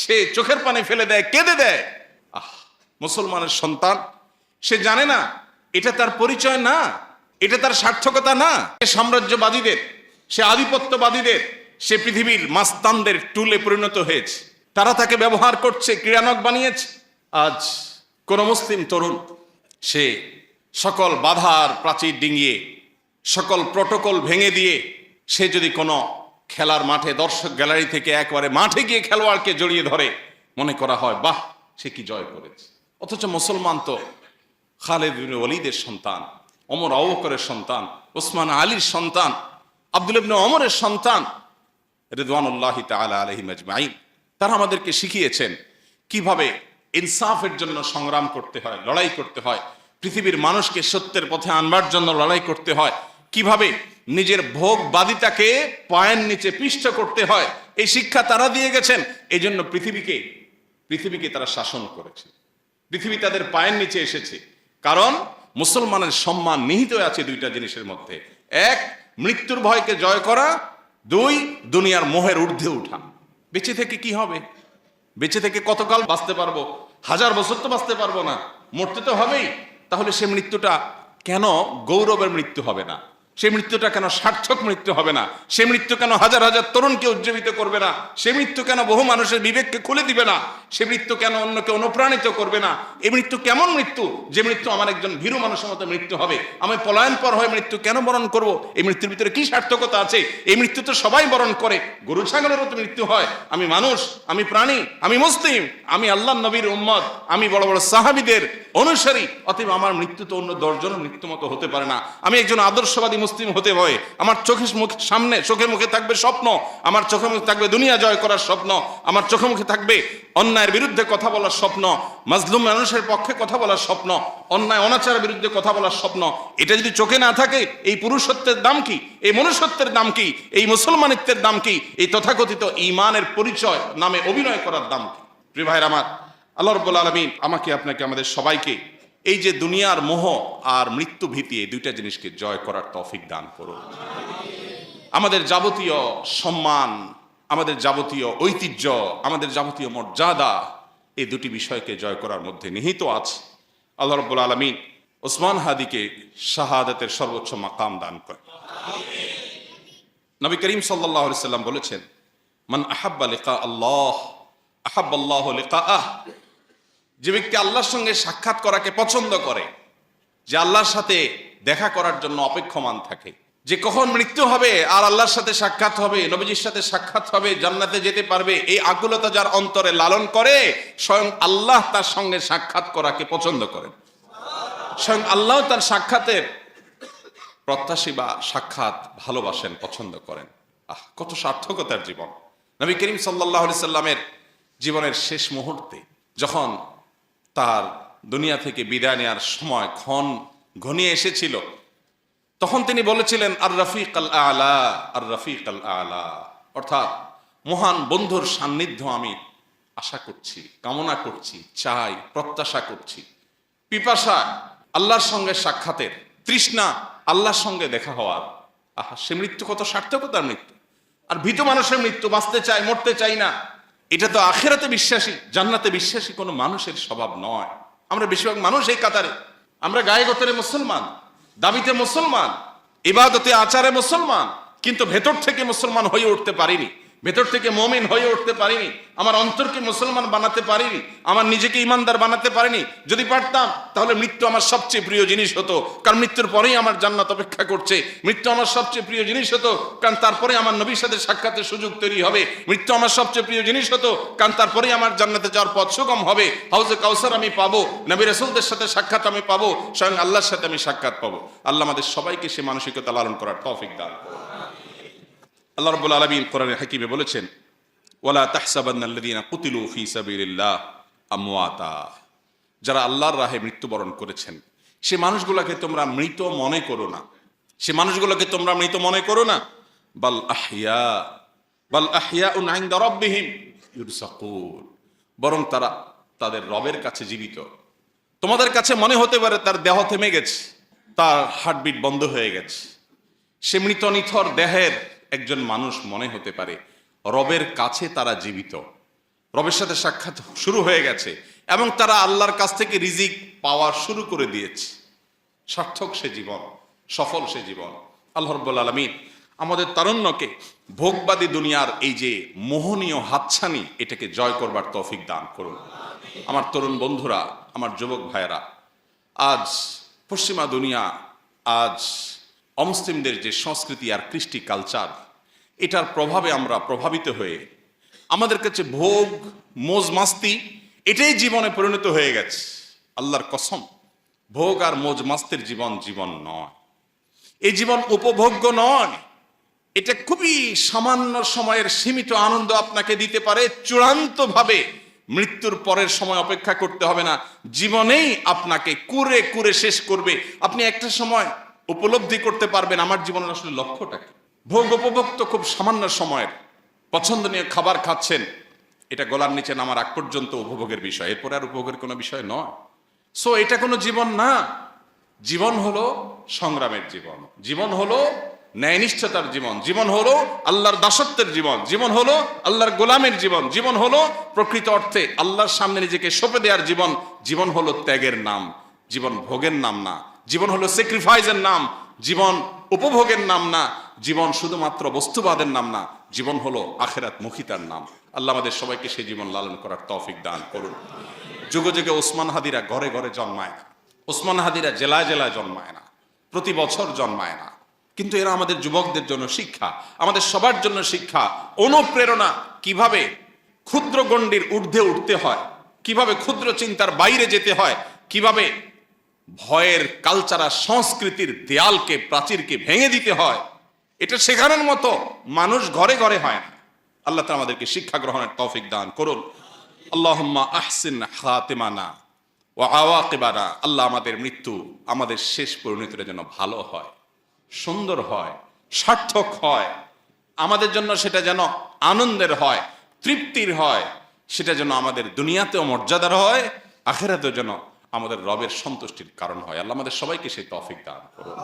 সে চোখের পানি ফেলে দেয়, কেঁদে দেয়। মুসলমানের সন্তান, সে জানে না এটা তার পরিচয় না, এটা তার সার্থকতা না। সে সাম্রাজ্যবাদীদের, সে আধিপত্যবাদীদের, সে পৃথিবীর মাস্তানদের টুলে পরিণত হয়েছে। তারা তাকে ব্যবহার করছে, ক্রীড়ানক বানিয়েছে। আজ কোন মুসলিম তরুণ সে সকল বাধার প্রাচীর ডিঙিয়ে, সকল প্রটোকল ভেঙে দিয়ে সে যদি কোনো খেলার মাঠে দর্শক গ্যালারি থেকে একবারে মাঠে গিয়ে খেলোয়াড়কে জড়িয়ে ধরে, মনে করা হয় বাহ, সে কি জয় করেছে। অথচ মুসলমান তো খালিদ ইবনে ওয়ালিদের সন্তান, ওমর আবু বকরের সন্তান, ওসমান আলীর সন্তান, আব্দুল্লাহ ইবনে ওমরের সন্তান। রিদওয়ানুল্লাহি তাআলা আলাইহিম আজমাইন। তারা আমাদেরকে শিখিয়েছেন কিভাবে ইনসাফের জন্য সংগ্রাম করতে হয়, লড়াই করতে হয়, পৃথিবীর মানুষকে সত্যের পথে আনবার জন্য লড়াই করতে হয়, কিভাবে নিজের ভোগবাদিতাকে পায়ের নিচে পিষ্ট করতে হয়। এই শিক্ষা তারা দিয়ে গেছেন। এই জন্য পৃথিবীকে তারা শাসন করেছে, পৃথিবী তাদের পায়ের নিচে এসেছে। কারণ মুসলমানের সম্মান নিহিত আছে দুইটা জিনিসের মধ্যে: এক, মৃত্যুর ভয়কে জয় করা; দুই, দুনিয়ার মোহের ঊর্ধ্বে উঠা। বেঁচে থেকে কি হবে? বেঁচে থেকে কতকাল বাঁচতে পারবো? 1000 বছর তো বাঁচতে পারবো না, মরতে তো হবেই। তাহলে সে মৃত্যুটা কেন গৌরবের মৃত্যু হবে না? সে মৃত্যুটা কেন সার্থক মৃত্যু হবে না? সে মৃত্যু কেন হাজার হাজার তরুণকে উজ্জীবিত করবে না? সে মৃত্যু কেন বহু মানুষের বিবেককে খুলে দিবে না? সে মৃত্যু কেন অন্যকে অনুপ্রাণিত করবে না? এই মৃত্যু কেমন মৃত্যু? যে মৃত্যু আমার একজন ভীরু মানুষের মতো মৃত্যু হবে। আমি পলায়ন পর হয়ে মৃত্যু কেন বরণ করব? এই মৃত্যুর ভিতরে কি সার্থকতা আছে? এই মৃত্যু তো সবাই বরণ করে। গরু ছাগলেরও তো মৃত্যু হয়। আমি মানুষ, আমি প্রাণী, আমি মুসলিম, আমি আল্লাহর নবীর উম্মত, আমি বড় বড় সাহাবীদের অনুসারী। অতএব আমার মৃত্যু তো অন্য 10 জনের মৃত্যু মতো হতে পারে না। আমি একজন আদর্শবাদী মুসলিম হতে হয়। আমার চোখে মুখে থাকবে স্বপ্ন, আমার চোখে মুখে থাকবে দুনিয়া জয় করার স্বপ্ন, আমার চোখে মুখে থাকবে অন্যায়ের বিরুদ্ধে কথা বলার স্বপ্ন, মাজলুম মানুষের পক্ষে কথা বলার স্বপ্ন, অন্যায় অনাচারের বিরুদ্ধে কথা বলার স্বপ্ন। এটা যদি চোখে না থাকে, এই পুরুষত্বের দাম কি? এই মনুষ্যত্বের দাম কি? এই মুসলমানিত্বের দাম কি? এই তথাকথিত ঈমানের পরিচয় নামে অভিনয় করার দাম কি? প্রিয় ভাইরা আমার, আল্লাহ রাব্বুল আলামিন আমাকে, আপনাকে, আমাদের সবাইকে এই যে দুনিয়ার মোহ আর মৃত্যু ভীতি, এই দুইটা জিনিসকে জয় করার তৌফিক দান করুন। আমাদের যাবতীয় সম্মান, আমাদের যাবতীয় ঐতিহ্য, আমাদের যাবতীয় মর্যাদা, এই দুটি বিষয়কে জয় করার মধ্যে নিহিত আছে। আল্লাহ রাব্বুল আলামিন ওসমান হাদিকে শাহাদাতের সর্বোচ্চ মাকাম দান করেন। নবী করিম সাল্লাল্লাহু আলাইহি সাল্লাম বলেছেন, মান আহাব্বা লিকা আল্লাহ আহাব্বাল্লাহু লিকাআহ। যে ব্যক্তি আল্লাহর সঙ্গে সাক্ষাৎ করাকে পছন্দ করে, যে আল্লাহর সাথে দেখা করার জন্য অপেক্ষমান থাকে, যে কখন মৃত্যু হবে আর আল্লাহর সাথে সাক্ষাৎ হবে, নবীজির সাথে সাক্ষাৎ হবে, জান্নাতে যেতে পারবে, এই আকুলতা যার অন্তরে লালন করে, স্বয়ং আল্লাহ তার সঙ্গে সাক্ষাৎ করাকে পছন্দ করেন। স্বয়ং আল্লাহ তার সাক্ষাতের প্রত্যাশী বা সাক্ষাৎ ভালোবাসেন, পছন্দ করেন। কত সার্থকতার জীবন! নবী করিম সাল্লাল্লাহু আলাইহি সাল্লামের জীবনের শেষ মুহূর্তে যখন তার দুনিয়া থেকে বিদায় নেওয়ার সময় ক্ষণ ঘনিয়ে এসেছিল, তখন তিনি বলেছিলেন, আর রফিক আল আলা, আর রফিক আল আলা, অর্থাৎ মহান বন্ধুর সান্নিধ্য আমি আশা করছি, কামনা করছি, চাই, প্রত্যাশা করছি। পিপাসা আল্লাহর সঙ্গে সাক্ষাতের, তৃষ্ণা আল্লাহর সঙ্গে দেখা হওয়ার। সে মৃত্যু কত সার্থকতার মৃত্যু! আর ভীত মানুষের মৃত্যু, বাঁচতে চাই, মরতে চাই না, এটা তো আখিরাতে বিশ্বাসী, জান্নাতে বিশ্বাসী কোনো মানুষের স্বভাব নয়। আমরা বেশিরভাগ মানুষ এই কাতারে, আমরা গায়ে গোতরে মুসলমান, দাবিতে মুসলমান, ইবাদতে আচারে মুসলমান, কিন্তু ভেতর থেকে মুসলমান হয়ে উঠতে পারিনি, ভেতর থেকে মুমিন হয়ে উঠতে পারিনি, আমার অন্তরকে মুসলমান বানাতে পারিনি, আমার নিজেকে ইমানদার বানাতে পারিনি। যদি পারতাম তাহলে মৃত্যু আমার সবচেয়ে প্রিয় জিনিস হতো, কারণ মৃত্যুর পরেই আমার জান্নাত অপেক্ষা করছে। মৃত্যু আমার সবচেয়ে প্রিয় জিনিস হতো, কারণ তারপরে আমার নবীর সাথে সাক্ষাতের সুযোগ তৈরি হবে। মৃত্যু আমার সবচেয়ে প্রিয় জিনিস হতো, কারণ তারপরেই আমার জান্নাতে যাওয়ার পথ সুগম হবে। হাউজে কাউসার আমি পাবো, নবী রাসূলদের সাথে সাক্ষাৎ আমি পাবো, স্বয়ং আল্লাহর সাথে আমি সাক্ষাৎ পাবো। আল্লাহ আমাদের সবাইকে সে মানসিকতা লালন করার তৌফিক দান করুন। আল্লাহ রাব্বুল আলামিন কোরআনের হাকিমে বলেছেন, ওয়ালা তাহসাবান্নাল্লাযীনা কুতিলু ফী সাবিলিল্লাহ আমওয়াতা। যারা আল্লাহর রাহে মৃত্যুবরণ করেছেন, সে মানুষগুলোকে তোমরা মৃত মনে করো না, সে মানুষগুলোকে তোমরা মৃত মনে করো না। বাল আহইয়াউন ইনদা রাব্বিহিম ইউরযাকুন। বরং তারা তাদের রবের কাছে জীবিত। তোমাদের কাছে মনে হতে পারে তার দেহ থেমে গেছে, তার হার্টবিট বন্ধ হয়ে গেছে। সে মৃত নিথর দেহের একজন মানুষ মনে হতে পারে, রবের কাছে তারা জীবিত, রবের সাথে সাক্ষাৎ শুরু হয়ে গেছে এবং তারা আল্লাহর কাছ থেকে রিজিক পাওয়া শুরু করে দিয়েছে। সার্থক সে জীবন, সফল সে জীবন। আল্লাহ রাব্বুল আলামিন আমাদের তারুণ্যকে ভোগবাদী দুনিয়ার এই যে মোহনীয় হাতছানি, এটাকে জয় করবার তৌফিক দান করুন। আমার তরুণ বন্ধুরা, আমার যুবক ভাইয়েরা, আজ পশ্চিমা দুনিয়া, আজ অমুসলিমদের যে সংস্কৃতি আর কৃষ্টি কালচার, এটার প্রভাবে আমরা প্রভাবিত হয়ে আমাদের কাছে ভোগ, মোজ মাস্তি এটাই জীবনে পরিণত হয়ে গেছে। আল্লাহর কসম, ভোগ আর মোজ মাস্তির জীবন জীবন নয়, এই জীবন উপভোগ্য নয়। এটা খুবই সামান্য সময়ের সীমিত আনন্দ আপনাকে দিতে পারে, চূড়ান্তভাবে মৃত্যুর পরের সময় অপেক্ষা করতে হবে না, জীবনেই আপনাকে কুরে কুরে শেষ করবে। আপনি একটা সময় উপলব্ধি করতে পারবেন আমার জীবনের আসলে লক্ষ্যটা কি। ভোগ উপভোগ তো খুব সামান্য সময়ের, পছন্দনীয় খাবার খাচ্ছেন, এটা গলার নিচে নামার আগ পর্যন্ত উপভোগের বিষয়, এরপরে আর উপভোগের কোনো বিষয় নয়। সো এটা কোনো জীবন না। জীবন হলো সংগ্রামের জীবন, জীবন হলো ন্যায়নিষ্ঠতার জীবন, জীবন হলো আল্লাহর দাসত্বের জীবন, জীবন হলো আল্লাহর গোলামের জীবন, জীবন হলো প্রকৃত অর্থে আল্লাহর সামনে নিজেকে সঁপে দেওয়ার জীবন। জীবন হলো ত্যাগের নাম, জীবন ভোগের নাম না। জীবন হলো স্যাক্রিফাইসের নাম, জীবন উপভোগের নাম না। জীবন শুধুমাত্র বস্তুবাদের নাম না, জীবন হলো আখিরাত মুখিতার নাম। আল্লাহ আমাদের সবাইকে সেই জীবন লালন করার তৌফিক দান করুন। যুগে যুগে ওসমান হাদিরা ঘরে ঘরে জন্মায় না, ওসমান হাদিরা জেলায় জেলায় জন্মায় না, প্রতি বছর জন্মায় না, কিন্তু এরা আমাদের যুবকদের জন্য শিক্ষা, আমাদের সবার জন্য শিক্ষা, অনুপ্রেরণা। কিভাবে ক্ষুদ্র গণ্ডির ঊর্ধ্বে উঠতে হয়, কিভাবে ক্ষুদ্র চিন্তার বাইরে যেতে হয়, কিভাবে ভয়ের কালচারাল সংস্কৃতির দেয়ালকে, প্রাচীরকে ভেঙে দিতে হয়, এটা শেখানোর মতো মানুষ ঘরে ঘরে হয় না। আল্লাহ তাআলা আমাদেরকে শিক্ষা গ্রহণের তৌফিক দান করুন। আল্লাহুম্মা আহসিন খাতিমানা ওয়া আওয়াকিবানা। আল্লাহ আমাদের মৃত্যু, আমাদের শেষ পরিণতিটা যেন ভালো হয়, সুন্দর হয়, সার্থক হয়, আমাদের জন্য সেটা যেন আনন্দের হয়, তৃপ্তির হয়, সেটা যেন আমাদের দুনিয়াতেও মর্যাদার হয়, আখিরাতেও যেন আমাদের রবের সন্তুষ্টির কারণ হয়। আল্লাহ আমাদের সবাইকে সেই তৌফিক দান করুন।